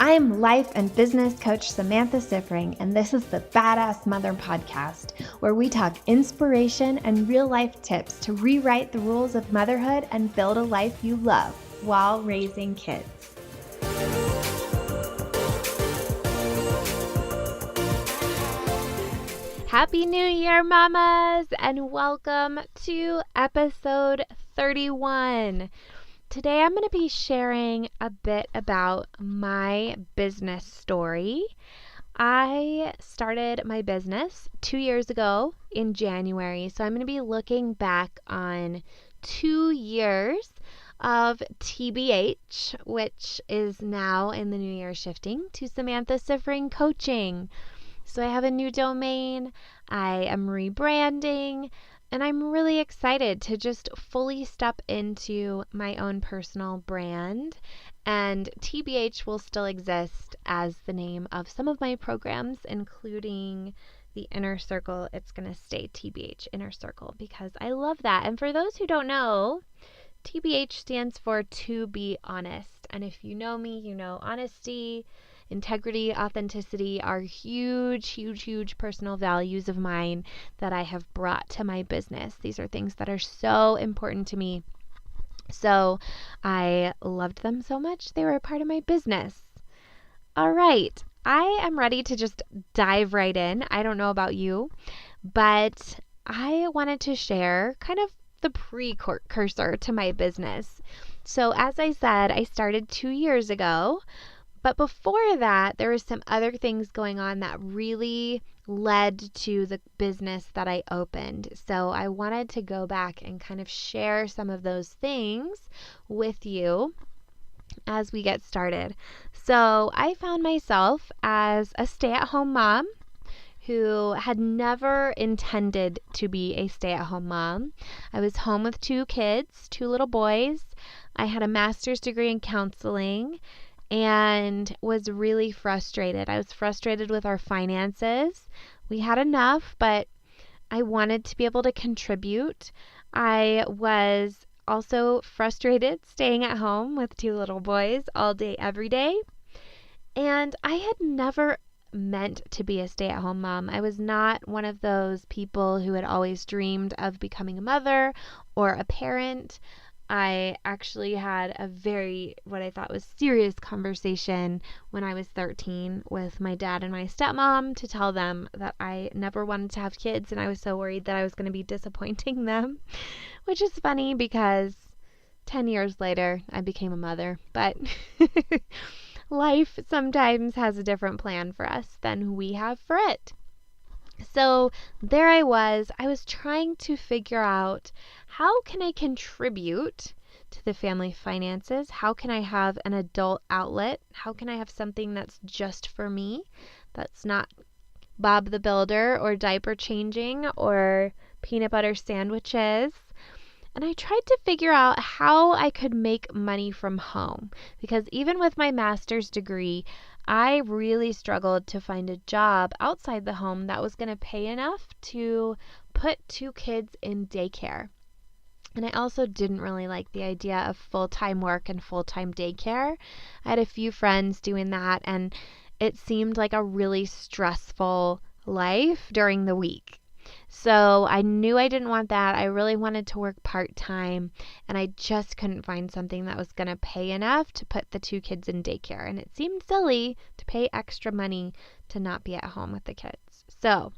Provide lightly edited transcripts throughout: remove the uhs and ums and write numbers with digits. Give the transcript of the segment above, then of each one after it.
I'm life and business coach Samantha Siffring, and this is the Badass Mother Podcast, where we talk inspiration and real life tips to rewrite the rules of motherhood and build a life you love while raising kids. Happy New Year, mamas, and welcome to episode 31. Today I'm going to be sharing a bit about my business story. I started my business 2 years ago in January, so I'm going to be looking back on 2 years of TBH, which is now in the new year shifting to Samantha Siffring Coaching. So I have a new domain, I am rebranding, and I'm really excited to just fully step into my own personal brand. And TBH will still exist as the name of some of my programs, including the Inner Circle. It's going to stay TBH Inner Circle because I love that. And for those who don't know, TBH stands for To Be Honest. And if you know me, you know honesty, integrity, authenticity are huge personal values of mine that I have brought to my business. These are things that are so important to me. So I loved them so much, they were a part of my business. All right, I am ready to just dive right in. I don't know about you, but I wanted to share kind of the precursor to my business. So as I said, I started 2 years ago. But before that, there was some other things going on that really led to the business that I opened. So I wanted to go back and kind of share some of those things with you as we get started. So I found myself as a stay-at-home mom who had never intended to be a stay-at-home mom. I was home with 2 kids, 2 little boys. I had a master's degree in counseling and was really frustrated. I was frustrated with our finances. We had enough, but I wanted to be able to contribute. I was also frustrated staying at home with 2 little boys all day, every day. And I had never meant to be a stay-at-home mom. I was not one of those people who had always dreamed of becoming a mother or a parent. I actually had a what I thought was serious conversation when I was 13 with my dad and my stepmom to tell them that I never wanted to have kids and I was so worried that I was going to be disappointing them, which is funny because 10 years later I became a mother, but life sometimes has a different plan for us than we have for it. So there I was trying to figure out, how can I contribute to the family finances? How can I have an adult outlet? How can I have something that's just for me, that's not Bob the Builder or diaper changing or peanut butter sandwiches? And I tried to figure out how I could make money from home, because even with my master's degree, I really struggled to find a job outside the home that was going to pay enough to put 2 kids in daycare. And I also didn't really like the idea of full-time work and full-time daycare. I had a few friends doing that, and it seemed like a really stressful life during the week. So I knew I didn't want that. I really wanted to work part-time, and I just couldn't find something that was going to pay enough to put the 2 kids in daycare. And it seemed silly to pay extra money to not be at home with the kids. So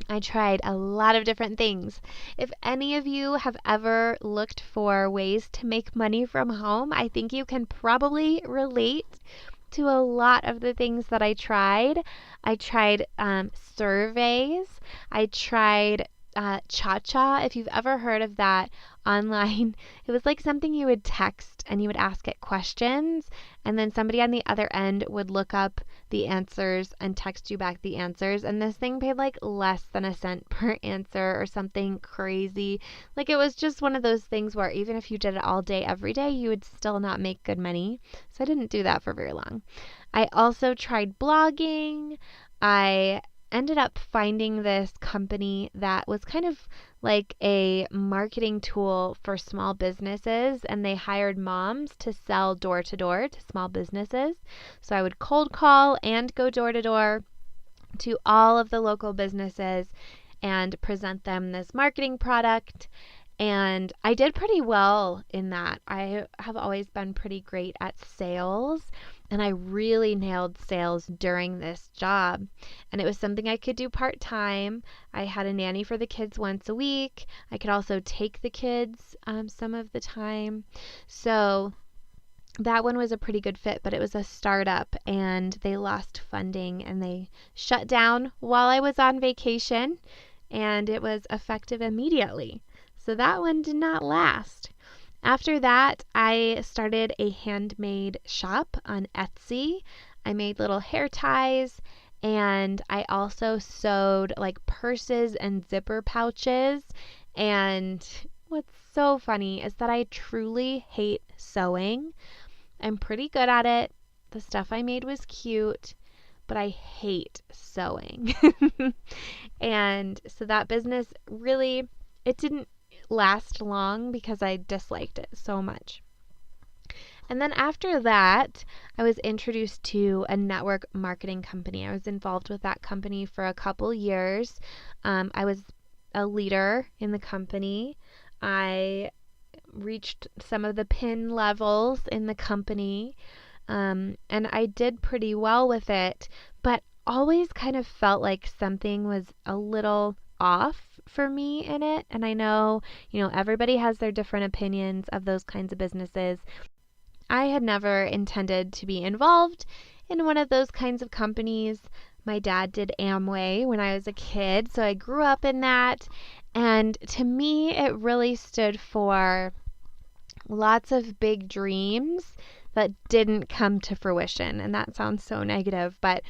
I tried a lot of different things. If any of you have ever looked for ways to make money from home, I think you can probably relate to a lot of the things that I tried. I tried surveys. I tried Cha-Cha. If you've ever heard of that online, it was like something you would text and you would ask it questions, and then somebody on the other end would look up the answers and text you back the answers. And this thing paid like less than a cent per answer or something crazy. Like, it was just one of those things where even if you did it all day, every day, you would still not make good money. So I didn't do that for very long. I also tried blogging. I ended up finding this company that was kind of like a marketing tool for small businesses, and they hired moms to sell door to door to small businesses. So I would cold call and go door to door to all of the local businesses and present them this marketing product. And I did pretty well in that. I have always been pretty great at sales, and I really nailed sales during this job. And it was something I could do part-time. I had a nanny for the kids once a week. I could also take the kids some of the time. So that one was a pretty good fit, but it was a startup and they lost funding and they shut down while I was on vacation, and it was effective immediately. So that one did not last. After that, I started a handmade shop on Etsy. I made little hair ties, and I also sewed like purses and zipper pouches. And what's so funny is that I truly hate sewing. I'm pretty good at it. The stuff I made was cute, but I hate sewing. And so that business really, it didn't last long because I disliked it so much. And then after that, I was introduced to a network marketing company. I was involved with that company for a couple years. I was a leader in the company. I reached some of the pin levels in the company, and I did pretty well with it, but always kind of felt like something was a little off for me in it. And I know, everybody has their different opinions of those kinds of businesses. I had never intended to be involved in one of those kinds of companies. My dad did Amway when I was a kid, so I grew up in that. And to me, it really stood for lots of big dreams that didn't come to fruition. And that sounds so negative, but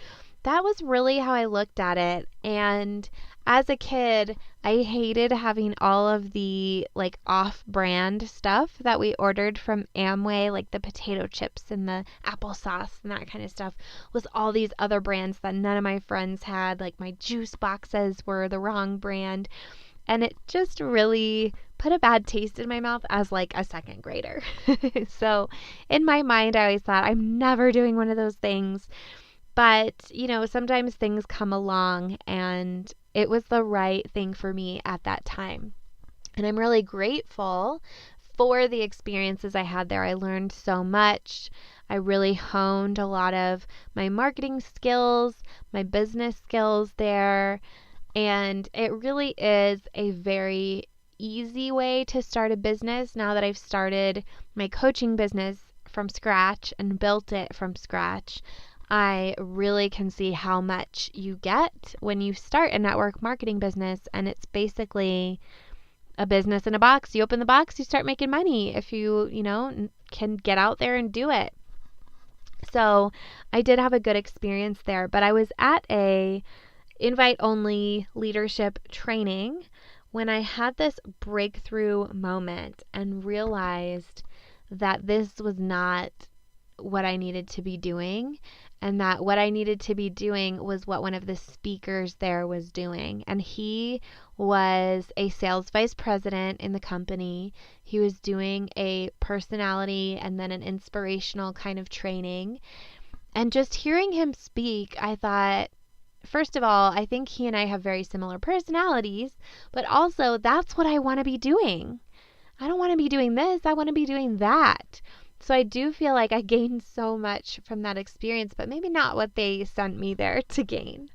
that was really how I looked at it. And as a kid, I hated having all of the like off-brand stuff that we ordered from Amway, like the potato chips and the applesauce and that kind of stuff, with all these other brands that none of my friends had. Like my juice boxes were the wrong brand. And it just really put a bad taste in my mouth as like a second grader. So in my mind, I always thought, I'm never doing one of those things. But, sometimes things come along, and it was the right thing for me at that time. And I'm really grateful for the experiences I had there. I learned so much. I really honed a lot of my marketing skills, my business skills there. And it really is a very easy way to start a business now that I've started my coaching business from scratch and built it from scratch. I really can see how much you get when you start a network marketing business, and it's basically a business in a box. You open the box, you start making money if you, can get out there and do it. So I did have a good experience there, but I was at a invite-only leadership training when I had this breakthrough moment and realized that this was not what I needed to be doing, and that what I needed to be doing was what one of the speakers there was doing. And he was a sales vice president in the company. He was doing a personality and then an inspirational kind of training. And just hearing him speak, I thought, first of all, I think he and I have very similar personalities, but also that's what I want to be doing. I don't want to be doing this. I want to be doing that. So I do feel like I gained so much from that experience, but maybe not what they sent me there to gain.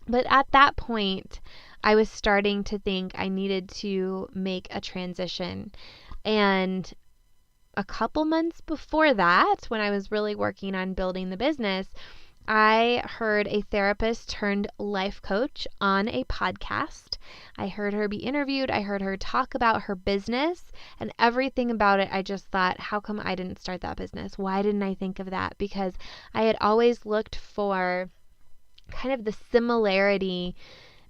But at that point, I was starting to think I needed to make a transition. And a couple months before that, when I was really working on building the business, I heard a therapist turned life coach on a podcast. I heard her be interviewed. I heard her talk about her business, and everything about it. I just thought, how come I didn't start that business? Why didn't I think of that? Because I had always looked for kind of the similarity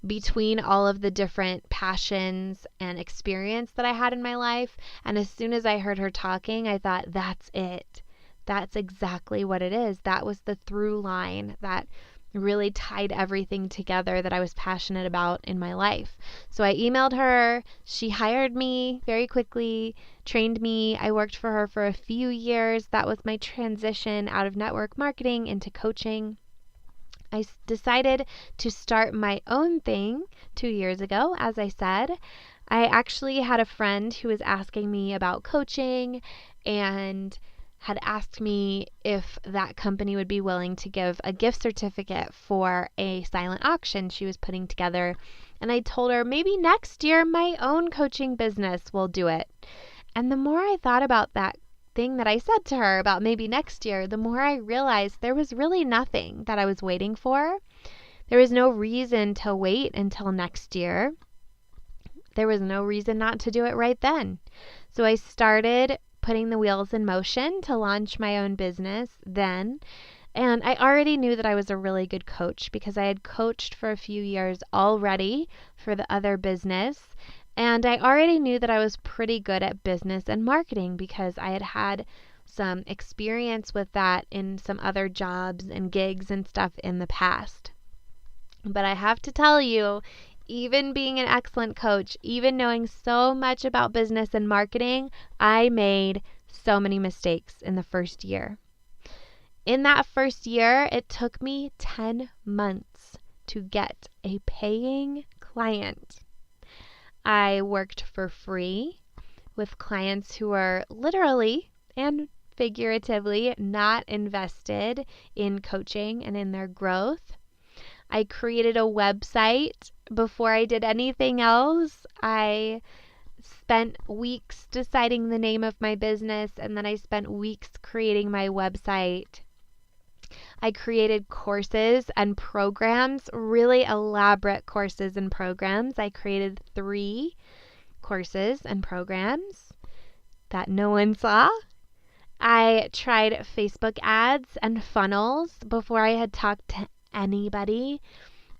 between all of the different passions and experience that I had in my life. And as soon as I heard her talking, I thought, that's it. That's exactly what it is. That was the through line that really tied everything together that I was passionate about in my life. So I emailed her. She hired me very quickly, trained me. I worked for her for a few years. That was my transition out of network marketing into coaching. I decided to start my own thing 2 years ago, as I said. I actually had a friend who was asking me about coaching and had asked me if that company would be willing to give a gift certificate for a silent auction she was putting together. And I told her maybe next year my own coaching business will do it. And the more I thought about that thing that I said to her about maybe next year, the more I realized there was really nothing that I was waiting for. There was no reason to wait until next year. There was no reason not to do it right then. So I started putting the wheels in motion to launch my own business then. And I already knew that I was a really good coach because I had coached for a few years already for the other business. And I already knew that I was pretty good at business and marketing because I had had some experience with that in some other jobs and gigs and stuff in the past. But I have to tell you, even being an excellent coach, even knowing so much about business and marketing, I made so many mistakes in the first year. In that first year, it took me 10 months to get a paying client. I worked for free with clients who were literally and figuratively not invested in coaching and in their growth. I created a website before I did anything else. I spent weeks deciding the name of my business, and then I spent weeks creating my website. I created courses and programs, really elaborate courses and programs. I created 3 courses and programs that no one saw. I tried Facebook ads and funnels before I had talked to anybody.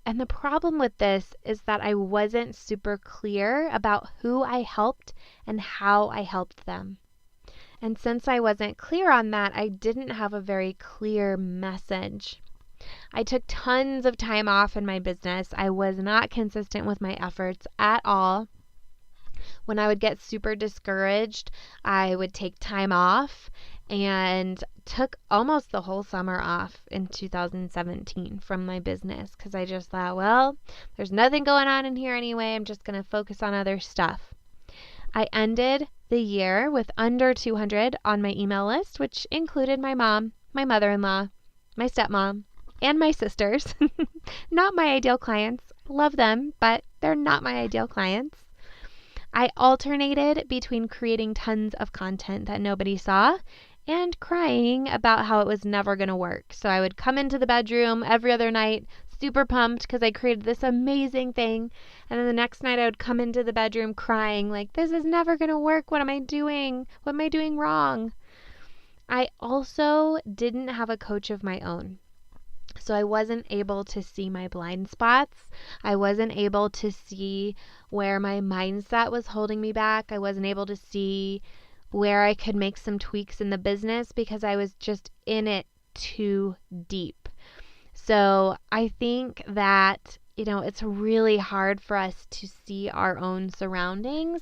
And the problem with this is that I wasn't super clear about who I helped and how I helped them. And since I wasn't clear on that, I didn't have a very clear message. I took tons of time off in my business. I was not consistent with my efforts at all. When I would get super discouraged, I would take time off and took almost the whole summer off in 2017 from my business because I just thought, well, there's nothing going on in here anyway. I'm just going to focus on other stuff. I ended the year with under 200 on my email list, which included my mom, my mother-in-law, my stepmom, and my sisters. Not my ideal clients. Love them, but they're not my ideal clients. I alternated between creating tons of content that nobody saw and crying about how it was never going to work. So I would come into the bedroom every other night, super pumped because I created this amazing thing. And then the next night I would come into the bedroom crying like, this is never going to work. What am I doing? What am I doing wrong? I also didn't have a coach of my own. So I wasn't able to see my blind spots. I wasn't able to see where my mindset was holding me back. I wasn't able to see where I could make some tweaks in the business because I was just in it too deep. So I think that, it's really hard for us to see our own surroundings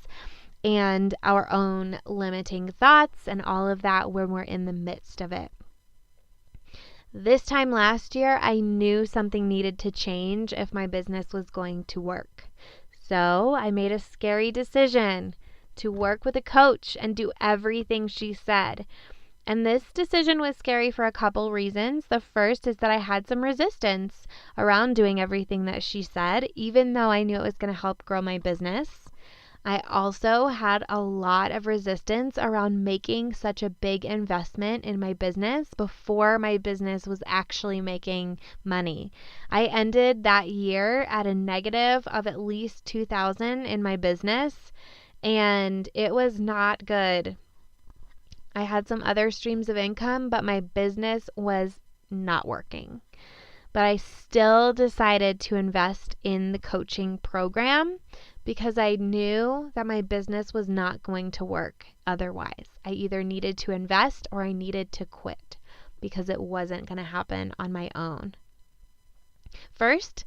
and our own limiting thoughts and all of that when we're in the midst of it. This time last year, I knew something needed to change if my business was going to work. So I made a scary decision to work with a coach and do everything she said. And this decision was scary for a couple reasons. The first is that I had some resistance around doing everything that she said, even though I knew it was going to help grow my business. I also had a lot of resistance around making such a big investment in my business before my business was actually making money. I ended that year at a negative of at least $2,000 in my business, and it was not good. I had some other streams of income, but my business was not working. But I still decided to invest in the coaching program because I knew that my business was not going to work otherwise. I either needed to invest or I needed to quit because it wasn't going to happen on my own. First,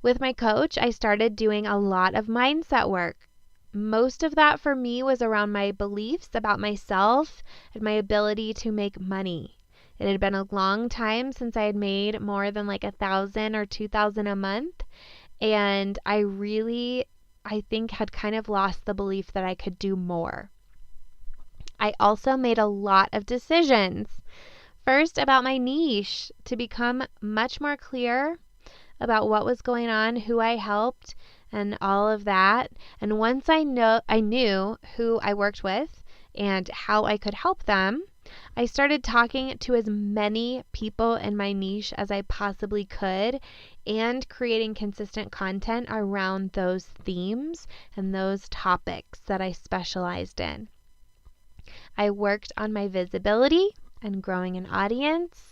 with my coach, I started doing a lot of mindset work. Most of that for me was around my beliefs about myself and my ability to make money. It had been a long time since I had made more than like $1,000 or $2,000 a month. And I think, had kind of lost the belief that I could do more. I also made a lot of decisions. First, about my niche, to become much more clear about what was going on, who I helped, and all of that. And once I knew who I worked with and how I could help them, I started talking to as many people in my niche as I possibly could and creating consistent content around those themes and those topics that I specialized in. I worked on my visibility and growing an audience.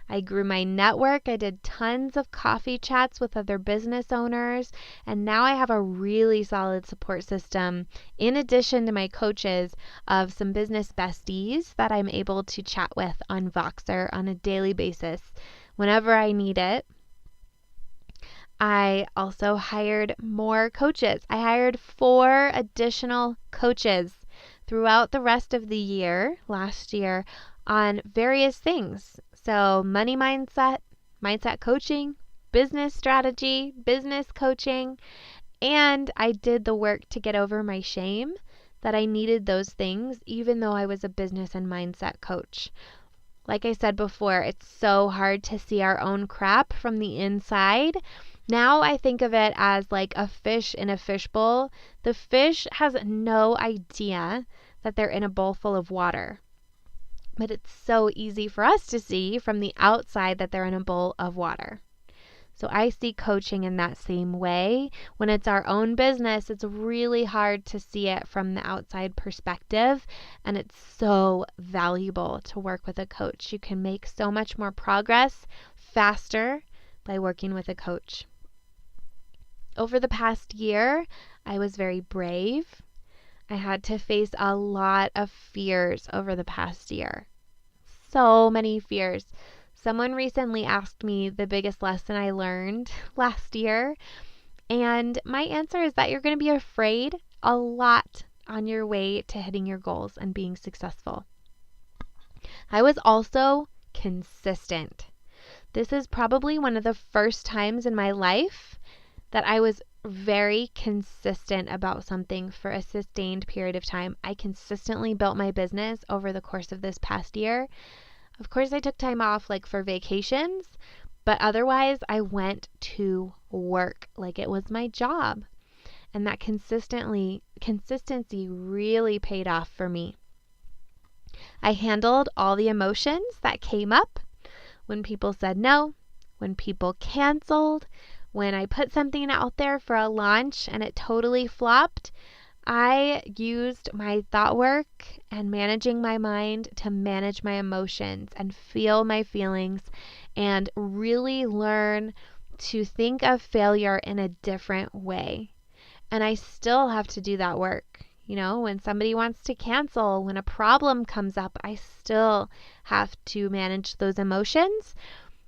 I grew my network. I did tons of coffee chats with other business owners, and now I have a really solid support system in addition to my coaches of some business besties that I'm able to chat with on Voxer on a daily basis whenever I need it. I also hired more coaches. I hired 4 additional coaches throughout the rest of the year, last year, on various things. So money mindset, mindset coaching, business strategy, business coaching, and I did the work to get over my shame that I needed those things even though I was a business and mindset coach. Like I said before, it's so hard to see our own crap from the inside. Now I think of it as like a fish in a fishbowl. The fish has no idea that they're in a bowl full of water. But it's so easy for us to see from the outside that they're in a bowl of water. So I see coaching in that same way. When it's our own business, it's really hard to see it from the outside perspective, and it's so valuable to work with a coach. You can make so much more progress faster by working with a coach. Over the past year, I was very brave. I had to face a lot of fears over the past year. So many fears. Someone recently asked me the biggest lesson I learned last year, and my answer is that you're going to be afraid a lot on your way to hitting your goals and being successful. I was also consistent. This is probably one of the first times in my life that I was very consistent about something for a sustained period of time. I consistently built my business over the course of this past year. Of course, I took time off like for vacations, but otherwise I went to work like it was my job. And that consistency really paid off for me. I handled all the emotions that came up when people said no, when people canceled, when I put something out there for a launch and it totally flopped. I used my thought work and managing my mind to manage my emotions and feel my feelings and really learn to think of failure in a different way. And I still have to do that work. You know, when somebody wants to cancel, when a problem comes up, I still have to manage those emotions.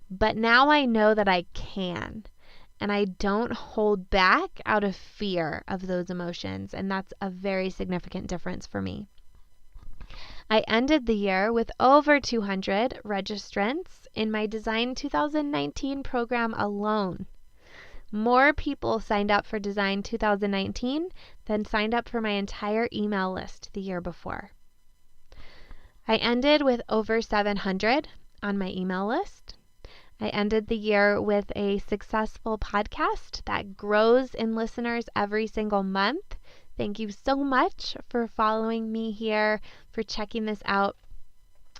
But now I know that I can. And I don't hold back out of fear of those emotions. And that's a very significant difference for me. I ended the year with over 200 registrants in my Design 2019 program alone. More people signed up for Design 2019 than signed up for my entire email list the year before. I ended with over 700 on my email list. I ended the year with a successful podcast that grows in listeners every single month. Thank you so much for following me here, for checking this out.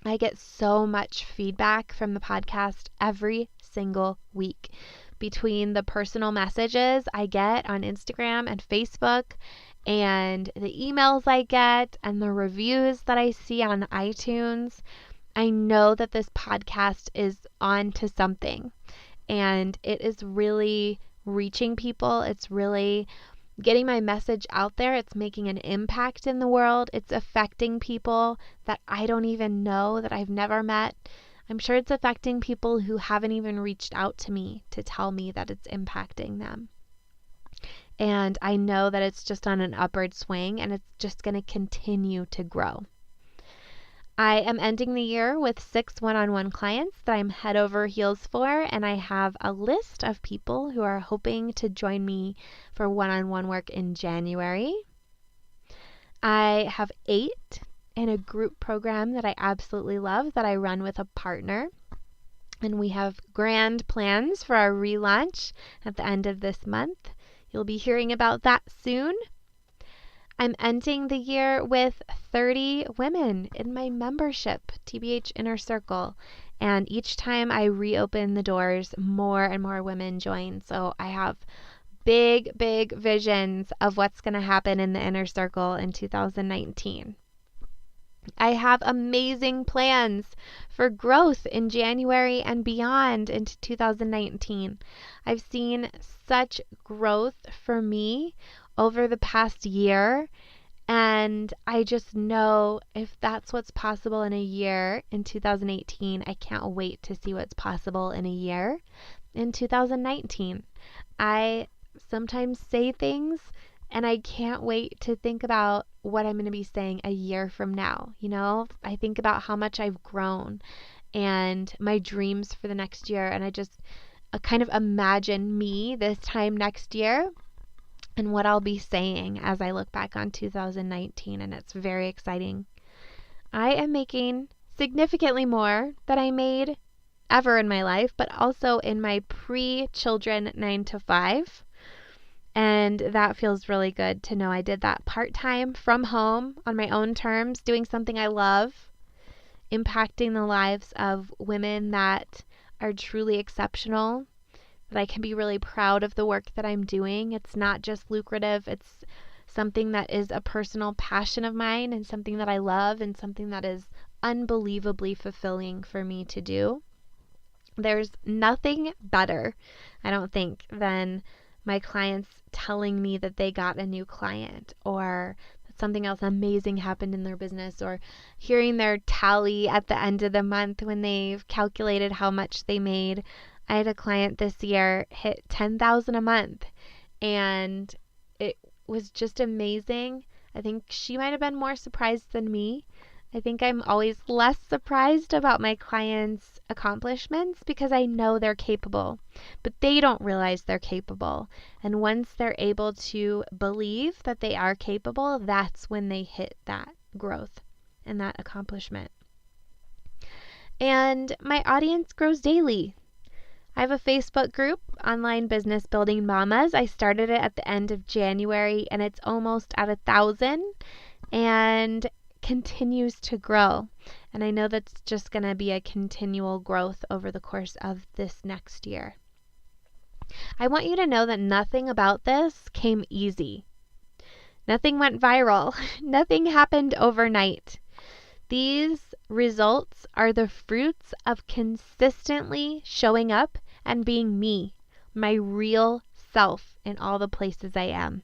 I get so much feedback from the podcast every single week. Between the personal messages I get on Instagram and Facebook and the emails I get and the reviews that I see on iTunes, I know that this podcast is on to something, and it is really reaching people. It's really getting my message out there. It's making an impact in the world. It's affecting people that I don't even know, that I've never met. I'm sure it's affecting people who haven't even reached out to me to tell me that it's impacting them. And I know that it's just on an upward swing and it's just going to continue to grow. I am ending the year with 6 one-on-one clients that I'm head over heels for, and I have a list of people who are hoping to join me for one-on-one work in January. I have 8 in a group program that I absolutely love that I run with a partner. And we have grand plans for our relaunch at the end of this month. You'll be hearing about that soon. I'm ending the year with 30 women in my membership, TBH Inner Circle. And each time I reopen the doors, more and more women join. So I have big, big visions of what's going to happen in the Inner Circle in 2019. I have amazing plans for growth in January and beyond into 2019. I've seen such growth for me over the past year, and I just know if that's what's possible in a year in 2018, I can't wait to see what's possible in a year in 2019. I sometimes say things and I can't wait to think about what I'm going to be saying a year from now. I think about how much I've grown and my dreams for the next year, and I just kind of imagine me this time next year and what I'll be saying as I look back on 2019, and it's very exciting. I am making significantly more than I made ever in my life, but also in my pre-children 9-to-5. And that feels really good to know I did that part-time from home on my own terms, doing something I love, impacting the lives of women that are truly exceptional, that I can be really proud of the work that I'm doing. It's not just lucrative. It's something that is a personal passion of mine and something that I love and something that is unbelievably fulfilling for me to do. There's nothing better, I don't think, than my clients telling me that they got a new client or that something else amazing happened in their business, or hearing their tally at the end of the month when they've calculated how much they made. I had a client this year hit $10,000 a month, and it was just amazing. I think she might have been more surprised than me. I think I'm always less surprised about my clients' accomplishments because I know they're capable, but they don't realize they're capable. And once they're able to believe that they are capable, that's when they hit that growth and that accomplishment. And my audience grows daily. I have a Facebook group, Online Business Building Mamas. I started it at the end of January, and it's almost at 1,000 and continues to grow. And I know that's just going to be a continual growth over the course of this next year. I want you to know that nothing about this came easy. Nothing went viral. Nothing happened overnight. These results are the fruits of consistently showing up and being me, my real self in all the places I am.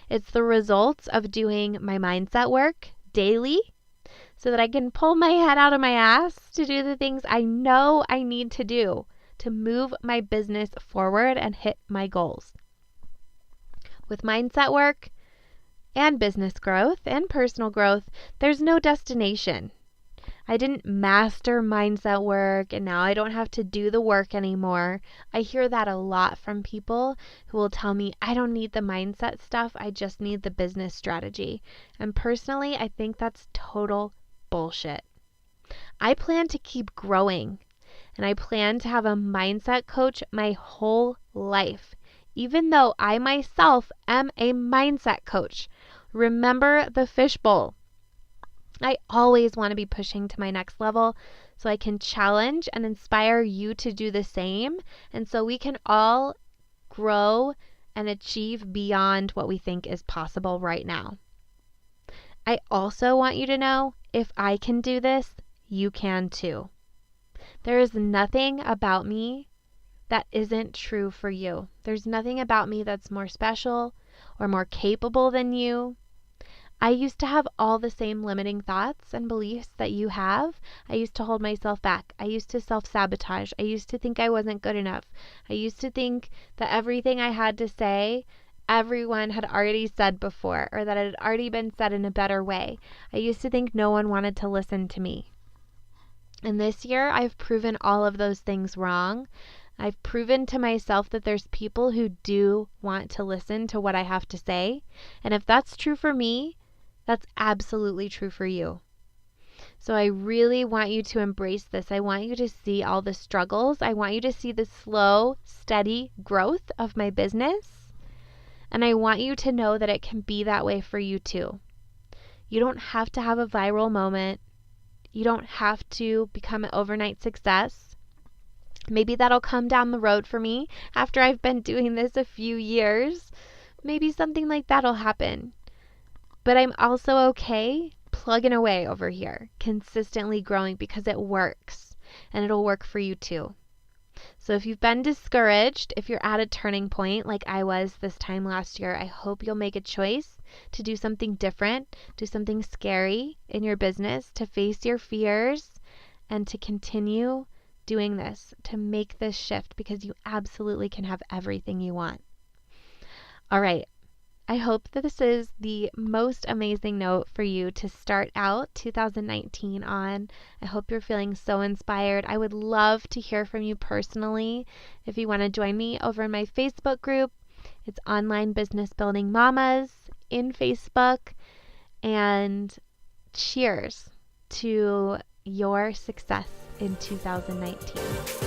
It's the results of doing my mindset work daily so that I can pull my head out of my ass to do the things I know I need to do to move my business forward and hit my goals. With mindset work and business growth and personal growth, there's no destination. I didn't master mindset work and now I don't have to do the work anymore. I hear that a lot from people who will tell me, I don't need the mindset stuff, I just need the business strategy. And personally, I think that's total bullshit. I plan to keep growing, and I plan to have a mindset coach my whole life, even though I myself am a mindset coach. Remember the fishbowl. I always want to be pushing to my next level so I can challenge and inspire you to do the same, and so we can all grow and achieve beyond what we think is possible right now. I also want you to know, if I can do this, you can too. There is nothing about me that isn't true for you. There's nothing about me that's more special or more capable than you. I used to have all the same limiting thoughts and beliefs that you have. I used to hold myself back. I used to self-sabotage. I used to think I wasn't good enough. I used to think that everything I had to say, everyone had already said before, or that it had already been said in a better way. I used to think no one wanted to listen to me. And this year, I've proven all of those things wrong. I've proven to myself that there's people who do want to listen to what I have to say. And if that's true for me, that's absolutely true for you. So I really want you to embrace this. I want you to see all the struggles. I want you to see the slow, steady growth of my business. And I want you to know that it can be that way for you too. You don't have to have a viral moment. You don't have to become an overnight success. Maybe that'll come down the road for me after I've been doing this a few years. Maybe something like that'll happen. But I'm also okay plugging away over here, consistently growing because it works, and it'll work for you too. So if you've been discouraged, if you're at a turning point like I was this time last year, I hope you'll make a choice to do something different, do something scary in your business, to face your fears, and to continue doing this, to make this shift, because you absolutely can have everything you want. All right. I hope that this is the most amazing note for you to start out 2019 on. I hope you're feeling so inspired. I would love to hear from you personally. If you want to join me over in my Facebook group, it's Online Business Building Mamas in Facebook. And cheers to your success in 2019.